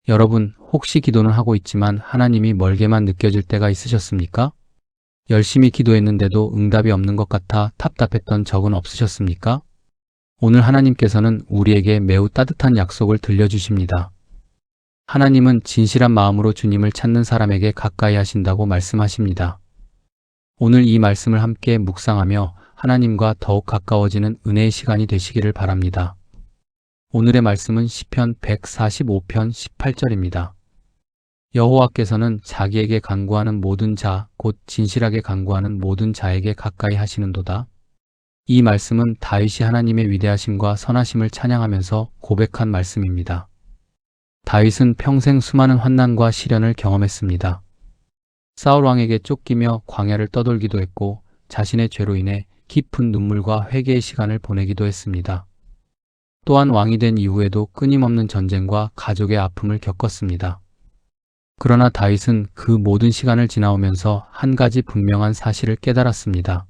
여러분, 혹시 기도는 하고 있지만 하나님이 멀게만 느껴질 때가 있으셨습니까? 열심히 기도했는데도 응답이 없는 것 같아 답답했던 적은 없으셨습니까? 오늘 하나님께서는 우리에게 매우 따뜻한 약속을 들려주십니다. 하나님은 진실한 마음으로 주님을 찾는 사람에게 가까이 하신다고 말씀하십니다. 오늘 이 말씀을 함께 묵상하며 하나님과 더욱 가까워지는 은혜의 시간이 되시기를 바랍니다. 오늘의 말씀은 시편 145편 18절입니다. 여호와께서는 자기에게 간구하는 모든 자, 곧 진실하게 간구하는 모든 자에게 가까이 하시는도다. 이 말씀은 다윗이 하나님의 위대하심과 선하심을 찬양하면서 고백한 말씀입니다. 다윗은 평생 수많은 환난과 시련을 경험했습니다. 사울 왕에게 쫓기며 광야를 떠돌기도 했고 자신의 죄로 인해 깊은 눈물과 회개의 시간을 보내기도 했습니다. 또한 왕이 된 이후에도 끊임없는 전쟁과 가족의 아픔을 겪었습니다. 그러나 다윗은 그 모든 시간을 지나오면서 한 가지 분명한 사실을 깨달았습니다.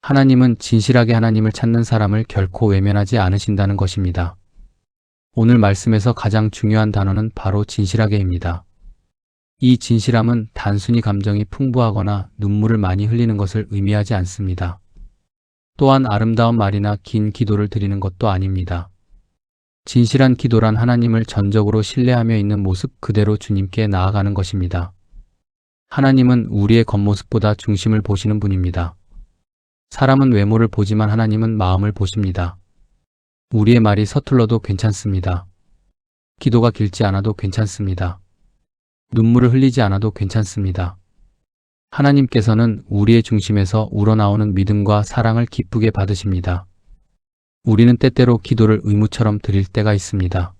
하나님은 진실하게 하나님을 찾는 사람을 결코 외면하지 않으신다는 것입니다. 오늘 말씀에서 가장 중요한 단어는 바로 진실하게입니다. 이 진실함은 단순히 감정이 풍부하거나 눈물을 많이 흘리는 것을 의미하지 않습니다. 또한 아름다운 말이나 긴 기도를 드리는 것도 아닙니다. 진실한 기도란 하나님을 전적으로 신뢰하며 있는 모습 그대로 주님께 나아가는 것입니다. 하나님은 우리의 겉모습보다 중심을 보시는 분입니다. 사람은 외모를 보지만 하나님은 마음을 보십니다. 우리의 말이 서툴러도 괜찮습니다. 기도가 길지 않아도 괜찮습니다. 눈물을 흘리지 않아도 괜찮습니다. 하나님께서는 우리의 중심에서 우러나오는 믿음과 사랑을 기쁘게 받으십니다. 우리는 때때로 기도를 의무처럼 드릴 때가 있습니다.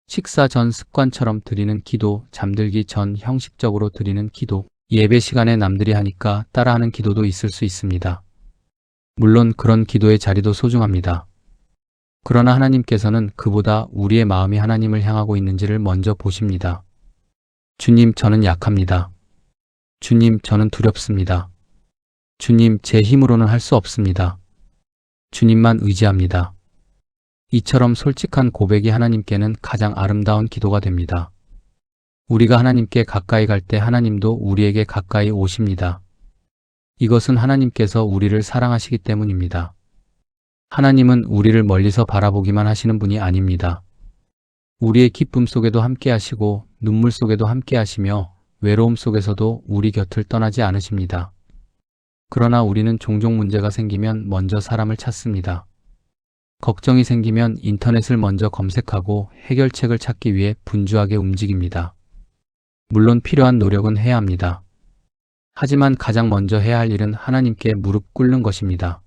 식사 전 습관처럼 드리는 기도, 잠들기 전 형식적으로 드리는 기도, 예배 시간에 남들이 하니까 따라하는 기도도 있을 수 있습니다. 물론 그런 기도의 자리도 소중합니다. 그러나 하나님께서는 그보다 우리의 마음이 하나님을 향하고 있는지를 먼저 보십니다. 주님, 저는 약합니다. 주님, 저는 두렵습니다. 주님, 제 힘으로는 할 수 없습니다. 주님만 의지합니다. 이처럼 솔직한 고백이 하나님께는 가장 아름다운 기도가 됩니다. 우리가 하나님께 가까이 갈 때 하나님도 우리에게 가까이 오십니다. 이것은 하나님께서 우리를 사랑하시기 때문입니다. 하나님은 우리를 멀리서 바라보기만 하시는 분이 아닙니다. 우리의 기쁨 속에도 함께 하시고 눈물 속에도 함께 하시며 외로움 속에서도 우리 곁을 떠나지 않으십니다. 그러나 우리는 종종 문제가 생기면 먼저 사람을 찾습니다. 걱정이 생기면 인터넷을 먼저 검색하고 해결책을 찾기 위해 분주하게 움직입니다. 물론 필요한 노력은 해야 합니다. 하지만 가장 먼저 해야 할 일은 하나님께 무릎 꿇는 것입니다.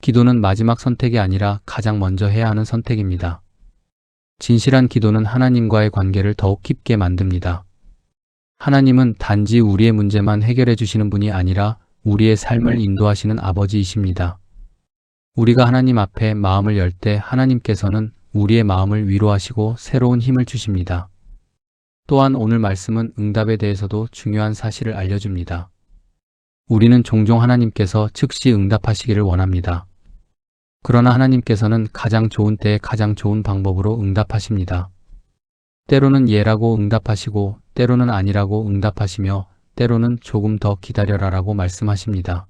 기도는 마지막 선택이 아니라 가장 먼저 해야 하는 선택입니다. 진실한 기도는 하나님과의 관계를 더욱 깊게 만듭니다. 하나님은 단지 우리의 문제만 해결해 주시는 분이 아니라 우리의 삶을 인도하시는 아버지이십니다. 우리가 하나님 앞에 마음을 열 때 하나님께서는 우리의 마음을 위로하시고 새로운 힘을 주십니다. 또한 오늘 말씀은 응답에 대해서도 중요한 사실을 알려줍니다. 우리는 종종 하나님께서 즉시 응답하시기를 원합니다. 그러나 하나님께서는 가장 좋은 때에 가장 좋은 방법으로 응답하십니다. 때로는 예라고 응답하시고 때로는 아니라고 응답하시며 때로는 조금 더 기다려라라고 말씀하십니다.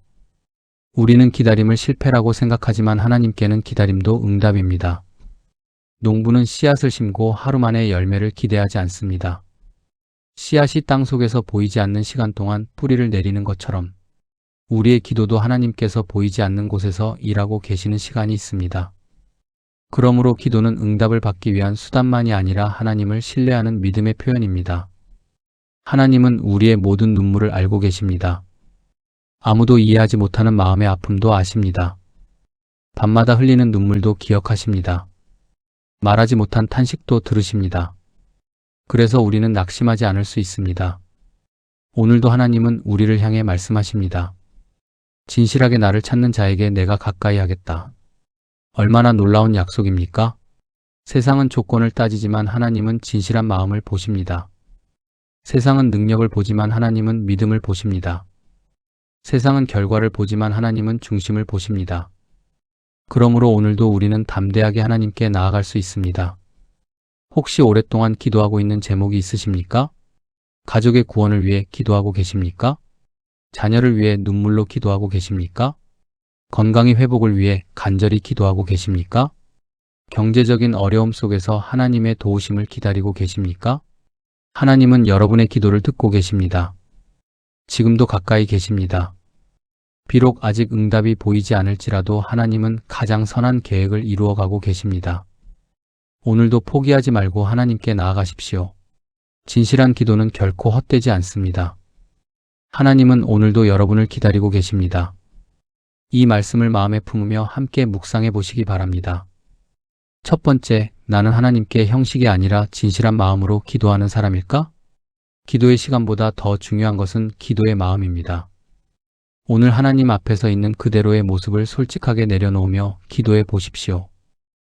우리는 기다림을 실패라고 생각하지만 하나님께는 기다림도 응답입니다. 농부는 씨앗을 심고 하루 만에 열매를 기대하지 않습니다. 씨앗이 땅 속에서 보이지 않는 시간 동안 뿌리를 내리는 것처럼 우리의 기도도 하나님께서 보이지 않는 곳에서 일하고 계시는 시간이 있습니다. 그러므로 기도는 응답을 받기 위한 수단만이 아니라 하나님을 신뢰하는 믿음의 표현입니다. 하나님은 우리의 모든 눈물을 알고 계십니다. 아무도 이해하지 못하는 마음의 아픔도 아십니다. 밤마다 흘리는 눈물도 기억하십니다. 말하지 못한 탄식도 들으십니다. 그래서 우리는 낙심하지 않을 수 있습니다. 오늘도 하나님은 우리를 향해 말씀하십니다. 진실하게 나를 찾는 자에게 내가 가까이 하겠다. 얼마나 놀라운 약속입니까? 세상은 조건을 따지지만 하나님은 진실한 마음을 보십니다. 세상은 능력을 보지만 하나님은 믿음을 보십니다. 세상은 결과를 보지만 하나님은 중심을 보십니다. 그러므로 오늘도 우리는 담대하게 하나님께 나아갈 수 있습니다. 혹시 오랫동안 기도하고 있는 제목이 있으십니까? 가족의 구원을 위해 기도하고 계십니까? 자녀를 위해 눈물로 기도하고 계십니까? 건강의 회복을 위해 간절히 기도하고 계십니까? 경제적인 어려움 속에서 하나님의 도우심을 기다리고 계십니까? 하나님은 여러분의 기도를 듣고 계십니다. 지금도 가까이 계십니다. 비록 아직 응답이 보이지 않을지라도 하나님은 가장 선한 계획을 이루어가고 계십니다. 오늘도 포기하지 말고 하나님께 나아가십시오. 진실한 기도는 결코 헛되지 않습니다. 하나님은 오늘도 여러분을 기다리고 계십니다. 이 말씀을 마음에 품으며 함께 묵상해 보시기 바랍니다. 첫 번째, 나는 하나님께 형식이 아니라 진실한 마음으로 기도하는 사람일까? 기도의 시간보다 더 중요한 것은 기도의 마음입니다. 오늘 하나님 앞에서 있는 그대로의 모습을 솔직하게 내려놓으며 기도해 보십시오.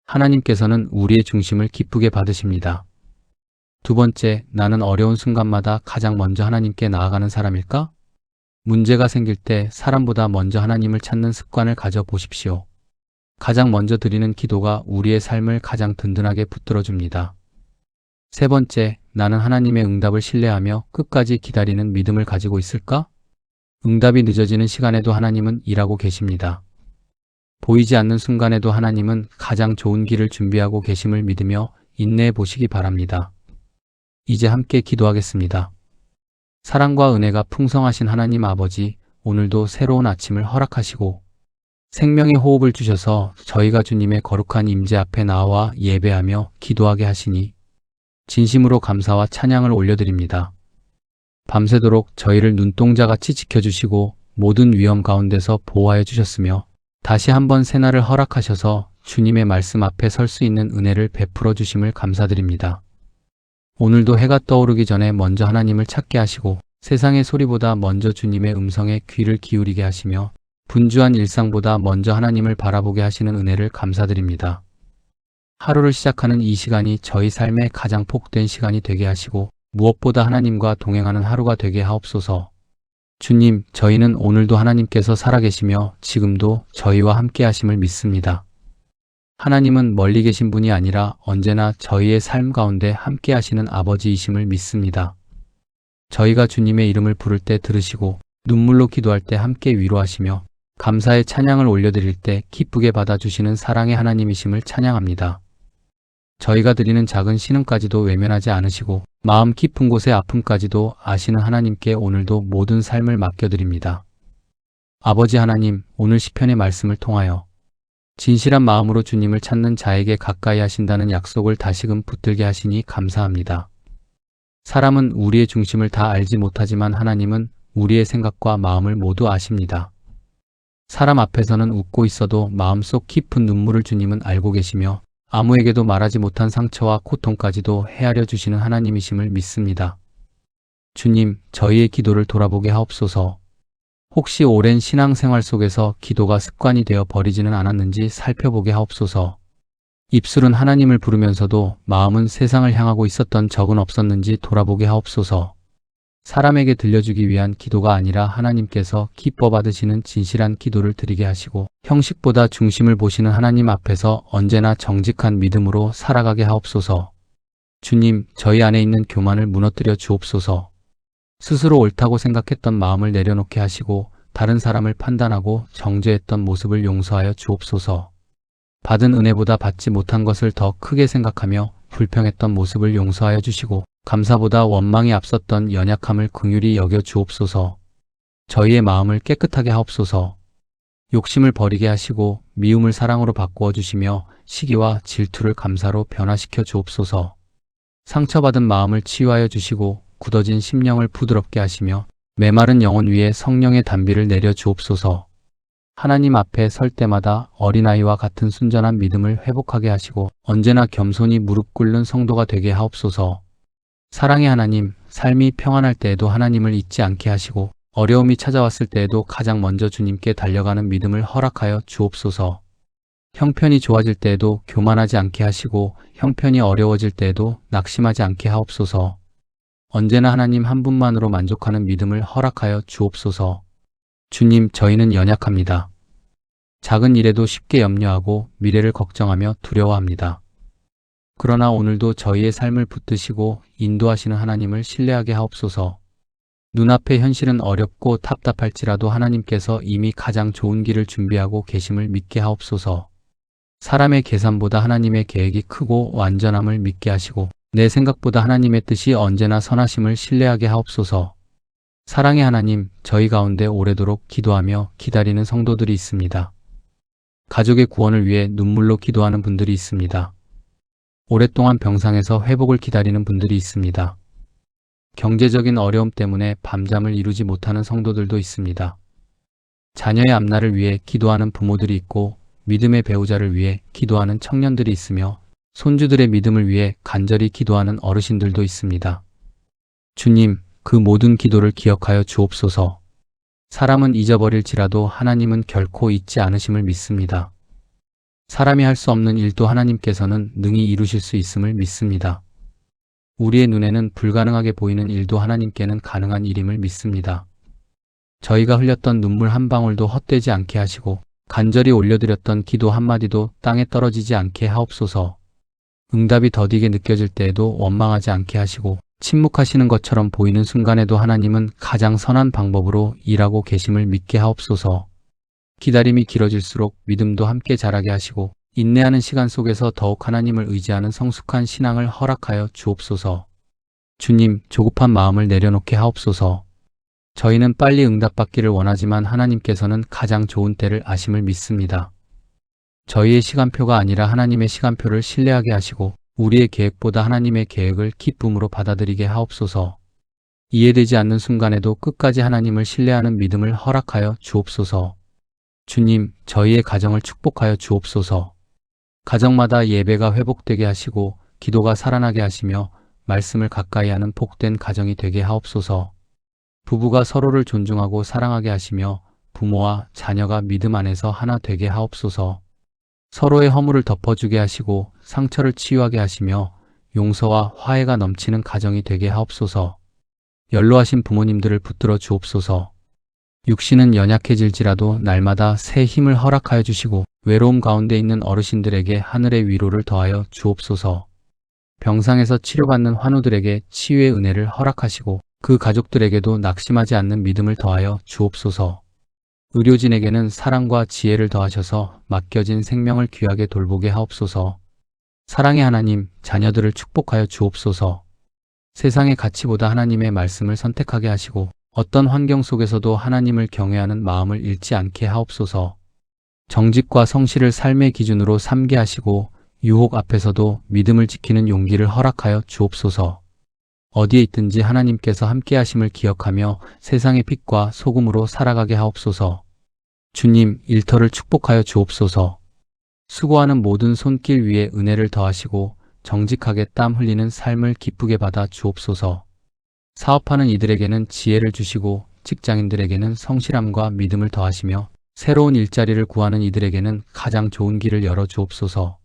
하나님께서는 우리의 중심을 기쁘게 받으십니다. 두 번째, 나는 어려운 순간마다 가장 먼저 하나님께 나아가는 사람일까? 문제가 생길 때 사람보다 먼저 하나님을 찾는 습관을 가져 보십시오. 가장 먼저 드리는 기도가 우리의 삶을 가장 든든하게 붙들어줍니다. 세 번째, 나는 하나님의 응답을 신뢰하며 끝까지 기다리는 믿음을 가지고 있을까? 응답이 늦어지는 시간에도 하나님은 일하고 계십니다. 보이지 않는 순간에도 하나님은 가장 좋은 길을 준비하고 계심을 믿으며 인내해 보시기 바랍니다. 이제 함께 기도하겠습니다. 사랑과 은혜가 풍성하신 하나님 아버지, 오늘도 새로운 아침을 허락하시고 생명의 호흡을 주셔서 저희가 주님의 거룩한 임재 앞에 나와 예배하며 기도하게 하시니 진심으로 감사와 찬양을 올려드립니다. 밤새도록 저희를 눈동자같이 지켜주시고 모든 위험 가운데서 보호하여 주셨으며 다시 한번 새날을 허락하셔서 주님의 말씀 앞에 설 수 있는 은혜를 베풀어 주심을 감사드립니다. 오늘도 해가 떠오르기 전에 먼저 하나님을 찾게 하시고 세상의 소리보다 먼저 주님의 음성에 귀를 기울이게 하시며 분주한 일상보다 먼저 하나님을 바라보게 하시는 은혜를 감사드립니다. 하루를 시작하는 이 시간이 저희 삶의 가장 복된 시간이 되게 하시고 무엇보다 하나님과 동행하는 하루가 되게 하옵소서. 주님, 저희는 오늘도 하나님께서 살아계시며 지금도 저희와 함께 하심을 믿습니다. 하나님은 멀리 계신 분이 아니라 언제나 저희의 삶 가운데 함께 하시는 아버지이심을 믿습니다. 저희가 주님의 이름을 부를 때 들으시고 눈물로 기도할 때 함께 위로하시며 감사의 찬양을 올려드릴 때 기쁘게 받아주시는 사랑의 하나님이심을 찬양합니다. 저희가 드리는 작은 신음까지도 외면하지 않으시고 마음 깊은 곳의 아픔까지도 아시는 하나님께 오늘도 모든 삶을 맡겨드립니다. 아버지 하나님, 오늘 시편의 말씀을 통하여 진실한 마음으로 주님을 찾는 자에게 가까이 하신다는 약속을 다시금 붙들게 하시니 감사합니다. 사람은 우리의 중심을 다 알지 못하지만 하나님은 우리의 생각과 마음을 모두 아십니다. 사람 앞에서는 웃고 있어도 마음속 깊은 눈물을 주님은 알고 계시며 아무에게도 말하지 못한 상처와 고통까지도 헤아려 주시는 하나님이심을 믿습니다. 주님, 저희의 기도를 돌아보게 하옵소서. 혹시 오랜 신앙생활 속에서 기도가 습관이 되어 버리지는 않았는지 살펴보게 하옵소서. 입술은 하나님을 부르면서도 마음은 세상을 향하고 있었던 적은 없었는지 돌아보게 하옵소서. 사람에게 들려주기 위한 기도가 아니라 하나님께서 기뻐 받으시는 진실한 기도를 드리게 하시고 형식보다 중심을 보시는 하나님 앞에서 언제나 정직한 믿음으로 살아가게 하옵소서. 주님, 저희 안에 있는 교만을 무너뜨려 주옵소서. 스스로 옳다고 생각했던 마음을 내려놓게 하시고 다른 사람을 판단하고 정죄했던 모습을 용서하여 주옵소서. 받은 은혜보다 받지 못한 것을 더 크게 생각하며 불평했던 모습을 용서하여 주시고 감사보다 원망이 앞섰던 연약함을 긍휼히 여겨 주옵소서. 저희의 마음을 깨끗하게 하옵소서. 욕심을 버리게 하시고 미움을 사랑으로 바꾸어 주시며 시기와 질투를 감사로 변화시켜 주옵소서. 상처받은 마음을 치유하여 주시고 굳어진 심령을 부드럽게 하시며 메마른 영혼 위에 성령의 단비를 내려 주옵소서. 하나님 앞에 설 때마다 어린아이와 같은 순전한 믿음을 회복하게 하시고 언제나 겸손히 무릎 꿇는 성도가 되게 하옵소서. 사랑의 하나님, 삶이 평안할 때에도 하나님을 잊지 않게 하시고 어려움이 찾아왔을 때에도 가장 먼저 주님께 달려가는 믿음을 허락하여 주옵소서. 형편이 좋아질 때에도 교만하지 않게 하시고 형편이 어려워질 때에도 낙심하지 않게 하옵소서. 언제나 하나님 한 분만으로 만족하는 믿음을 허락하여 주옵소서. 주님, 저희는 연약합니다. 작은 일에도 쉽게 염려하고 미래를 걱정하며 두려워합니다. 그러나 오늘도 저희의 삶을 붙드시고 인도하시는 하나님을 신뢰하게 하옵소서. 눈앞의 현실은 어렵고 답답할지라도 하나님께서 이미 가장 좋은 길을 준비하고 계심을 믿게 하옵소서. 사람의 계산보다 하나님의 계획이 크고 완전함을 믿게 하시고 내 생각보다 하나님의 뜻이 언제나 선하심을 신뢰하게 하옵소서. 사랑의 하나님, 저희 가운데 오래도록 기도하며 기다리는 성도들이 있습니다. 가족의 구원을 위해 눈물로 기도하는 분들이 있습니다. 오랫동안 병상에서 회복을 기다리는 분들이 있습니다. 경제적인 어려움 때문에 밤잠을 이루지 못하는 성도들도 있습니다. 자녀의 앞날을 위해 기도하는 부모들이 있고 믿음의 배우자를 위해 기도하는 청년들이 있으며 손주들의 믿음을 위해 간절히 기도하는 어르신들도 있습니다. 주님, 그 모든 기도를 기억하여 주옵소서. 사람은 잊어버릴지라도 하나님은 결코 잊지 않으심을 믿습니다. 사람이 할 수 없는 일도 하나님께서는 능히 이루실 수 있음을 믿습니다. 우리의 눈에는 불가능하게 보이는 일도 하나님께는 가능한 일임을 믿습니다. 저희가 흘렸던 눈물 한 방울도 헛되지 않게 하시고 간절히 올려드렸던 기도 한마디도 땅에 떨어지지 않게 하옵소서. 응답이 더디게 느껴질 때에도 원망하지 않게 하시고 침묵하시는 것처럼 보이는 순간에도 하나님은 가장 선한 방법으로 일하고 계심을 믿게 하옵소서. 기다림이 길어질수록 믿음도 함께 자라게 하시고 인내하는 시간 속에서 더욱 하나님을 의지하는 성숙한 신앙을 허락하여 주옵소서. 주님, 조급한 마음을 내려놓게 하옵소서. 저희는 빨리 응답받기를 원하지만 하나님께서는 가장 좋은 때를 아심을 믿습니다. 저희의 시간표가 아니라 하나님의 시간표를 신뢰하게 하시고 우리의 계획보다 하나님의 계획을 기쁨으로 받아들이게 하옵소서. 이해되지 않는 순간에도 끝까지 하나님을 신뢰하는 믿음을 허락하여 주옵소서. 주님, 저희의 가정을 축복하여 주옵소서. 가정마다 예배가 회복되게 하시고 기도가 살아나게 하시며 말씀을 가까이 하는 복된 가정이 되게 하옵소서. 부부가 서로를 존중하고 사랑하게 하시며 부모와 자녀가 믿음 안에서 하나 되게 하옵소서. 서로의 허물을 덮어주게 하시고 상처를 치유하게 하시며 용서와 화해가 넘치는 가정이 되게 하옵소서. 연로하신 부모님들을 붙들어 주옵소서. 육신은 연약해질지라도 날마다 새 힘을 허락하여 주시고 외로움 가운데 있는 어르신들에게 하늘의 위로를 더하여 주옵소서. 병상에서 치료받는 환우들에게 치유의 은혜를 허락하시고 그 가족들에게도 낙심하지 않는 믿음을 더하여 주옵소서. 의료진에게는 사랑과 지혜를 더하셔서 맡겨진 생명을 귀하게 돌보게 하옵소서. 사랑의 하나님, 자녀들을 축복하여 주옵소서. 세상의 가치보다 하나님의 말씀을 선택하게 하시고 어떤 환경 속에서도 하나님을 경외하는 마음을 잃지 않게 하옵소서. 정직과 성실을 삶의 기준으로 삼게 하시고 유혹 앞에서도 믿음을 지키는 용기를 허락하여 주옵소서. 어디에 있든지 하나님께서 함께 하심을 기억하며 세상의 빛과 소금으로 살아가게 하옵소서. 주님, 일터를 축복하여 주옵소서. 수고하는 모든 손길 위에 은혜를 더하시고 정직하게 땀 흘리는 삶을 기쁘게 받아 주옵소서. 사업하는 이들에게는 지혜를 주시고 직장인들에게는 성실함과 믿음을 더하시며 새로운 일자리를 구하는 이들에게는 가장 좋은 길을 열어 주옵소서.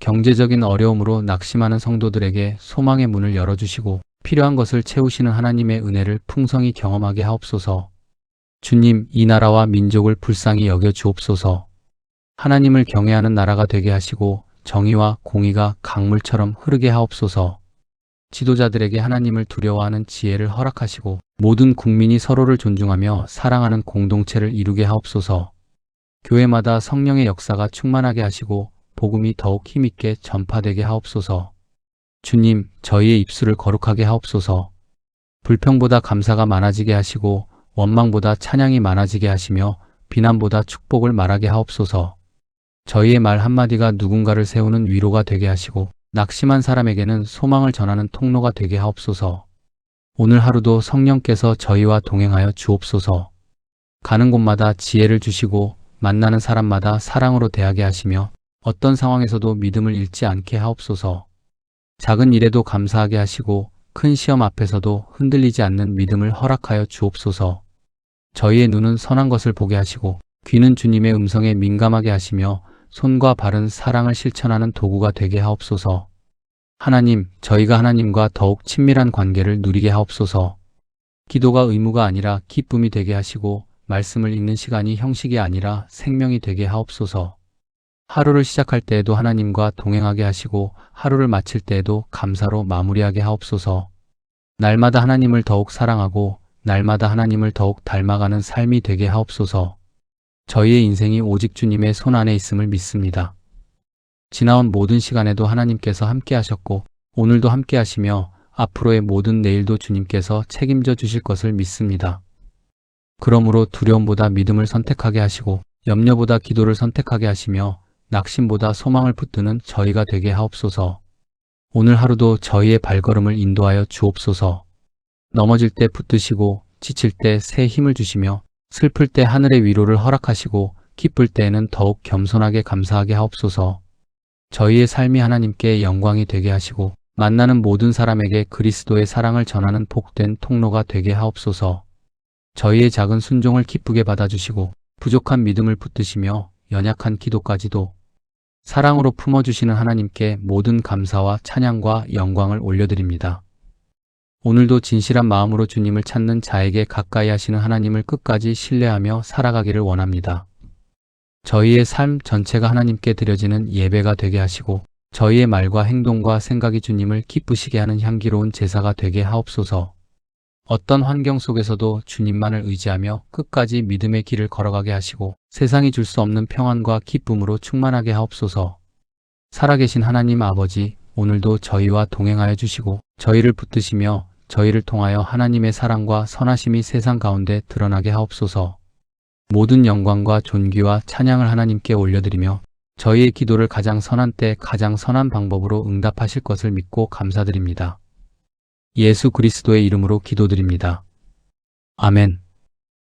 경제적인 어려움으로 낙심하는 성도들에게 소망의 문을 열어주시고 필요한 것을 채우시는 하나님의 은혜를 풍성히 경험하게 하옵소서. 주님, 이 나라와 민족을 불쌍히 여겨 주옵소서. 하나님을 경외하는 나라가 되게 하시고 정의와 공의가 강물처럼 흐르게 하옵소서. 지도자들에게 하나님을 두려워하는 지혜를 허락하시고 모든 국민이 서로를 존중하며 사랑하는 공동체를 이루게 하옵소서. 교회마다 성령의 역사가 충만하게 하시고 복음이 더욱 힘있게 전파되게 하옵소서. 주님, 저희의 입술을 거룩하게 하옵소서. 불평보다 감사가 많아지게 하시고 원망보다 찬양이 많아지게 하시며 비난보다 축복을 말하게 하옵소서. 저희의 말 한마디가 누군가를 세우는 위로가 되게 하시고 낙심한 사람에게는 소망을 전하는 통로가 되게 하옵소서. 오늘 하루도 성령께서 저희와 동행하여 주옵소서. 가는 곳마다 지혜를 주시고 만나는 사람마다 사랑으로 대하게 하시며 어떤 상황에서도 믿음을 잃지 않게 하옵소서. 작은 일에도 감사하게 하시고 큰 시험 앞에서도 흔들리지 않는 믿음을 허락하여 주옵소서. 저희의 눈은 선한 것을 보게 하시고 귀는 주님의 음성에 민감하게 하시며 손과 발은 사랑을 실천하는 도구가 되게 하옵소서. 하나님, 저희가 하나님과 더욱 친밀한 관계를 누리게 하옵소서. 기도가 의무가 아니라 기쁨이 되게 하시고 말씀을 읽는 시간이 형식이 아니라 생명이 되게 하옵소서. 하루를 시작할 때에도 하나님과 동행하게 하시고 하루를 마칠 때에도 감사로 마무리하게 하옵소서. 날마다 하나님을 더욱 사랑하고 날마다 하나님을 더욱 닮아가는 삶이 되게 하옵소서. 저희의 인생이 오직 주님의 손 안에 있음을 믿습니다. 지나온 모든 시간에도 하나님께서 함께 하셨고 오늘도 함께 하시며 앞으로의 모든 내일도 주님께서 책임져 주실 것을 믿습니다. 그러므로 두려움보다 믿음을 선택하게 하시고 염려보다 기도를 선택하게 하시며 낙심보다 소망을 붙드는 저희가 되게 하옵소서. 오늘 하루도 저희의 발걸음을 인도하여 주옵소서. 넘어질 때 붙드시고 지칠 때 새 힘을 주시며 슬플 때 하늘의 위로를 허락하시고 기쁠 때에는 더욱 겸손하게 감사하게 하옵소서. 저희의 삶이 하나님께 영광이 되게 하시고 만나는 모든 사람에게 그리스도의 사랑을 전하는 복된 통로가 되게 하옵소서. 저희의 작은 순종을 기쁘게 받아주시고 부족한 믿음을 붙드시며 연약한 기도까지도 사랑으로 품어주시는 하나님께 모든 감사와 찬양과 영광을 올려드립니다. 오늘도 진실한 마음으로 주님을 찾는 자에게 가까이 하시는 하나님을 끝까지 신뢰하며 살아가기를 원합니다. 저희의 삶 전체가 하나님께 드려지는 예배가 되게 하시고 저희의 말과 행동과 생각이 주님을 기쁘시게 하는 향기로운 제사가 되게 하옵소서. 어떤 환경 속에서도 주님만을 의지하며 끝까지 믿음의 길을 걸어가게 하시고 세상이 줄 수 없는 평안과 기쁨으로 충만하게 하옵소서. 살아계신 하나님 아버지, 오늘도 저희와 동행하여 주시고 저희를 붙드시며 저희를 통하여 하나님의 사랑과 선하심이 세상 가운데 드러나게 하옵소서. 모든 영광과 존귀와 찬양을 하나님께 올려드리며 저희의 기도를 가장 선한 때 가장 선한 방법으로 응답하실 것을 믿고 감사드립니다. 예수 그리스도의 이름으로 기도드립니다. 아멘.